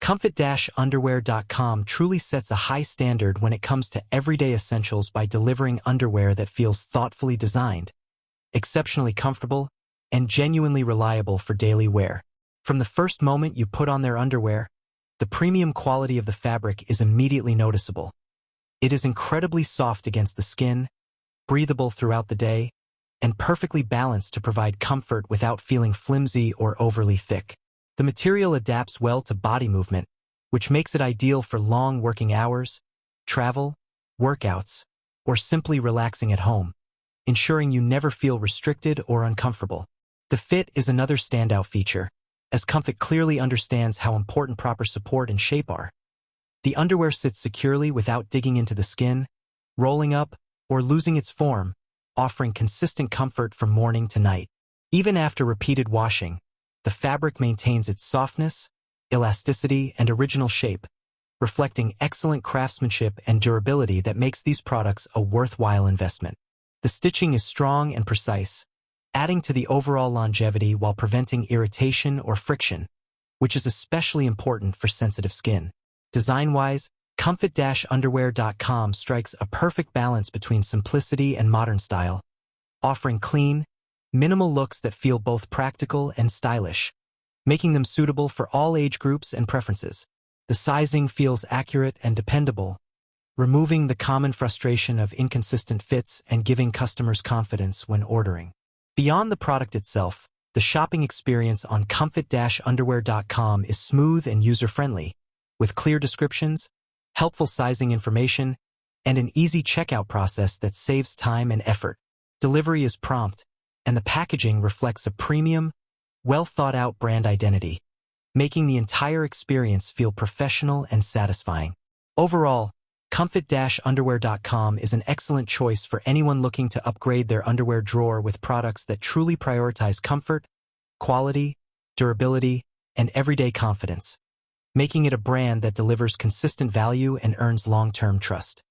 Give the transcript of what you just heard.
Comfit-underwear.com truly sets a high standard when it comes to everyday essentials by delivering underwear that feels thoughtfully designed, exceptionally comfortable, and genuinely reliable for daily wear. From the first moment you put on their underwear, the premium quality of the fabric is immediately noticeable. It is incredibly soft against the skin, breathable throughout the day, and perfectly balanced to provide comfort without feeling flimsy or overly thick. The material adapts well to body movement, which makes it ideal for long working hours, travel, workouts, or simply relaxing at home, ensuring you never feel restricted or uncomfortable. The fit is another standout feature, as Comfit clearly understands how important proper support and shape are. The underwear sits securely without digging into the skin, rolling up, or losing its form, offering consistent comfort from morning to night. Even after repeated washing, the fabric maintains its softness, elasticity, and original shape, reflecting excellent craftsmanship and durability that makes these products a worthwhile investment. The stitching is strong and precise, adding to the overall longevity while preventing irritation or friction, which is especially important for sensitive skin. Design-wise, Comfit-underwear.com strikes a perfect balance between simplicity and modern style, offering clean, minimal looks that feel both practical and stylish, making them suitable for all age groups and preferences. The sizing feels accurate and dependable, removing the common frustration of inconsistent fits and giving customers confidence when ordering. Beyond the product itself, the shopping experience on Comfit-underwear.com is smooth and user-friendly, with clear descriptions, helpful sizing information, and an easy checkout process that saves time and effort. Delivery is prompt, and the packaging reflects a premium, well-thought-out brand identity, making the entire experience feel professional and satisfying. Overall, Comfit-underwear.com is an excellent choice for anyone looking to upgrade their underwear drawer with products that truly prioritize comfort, quality, durability, and everyday confidence, making it a brand that delivers consistent value and earns long-term trust.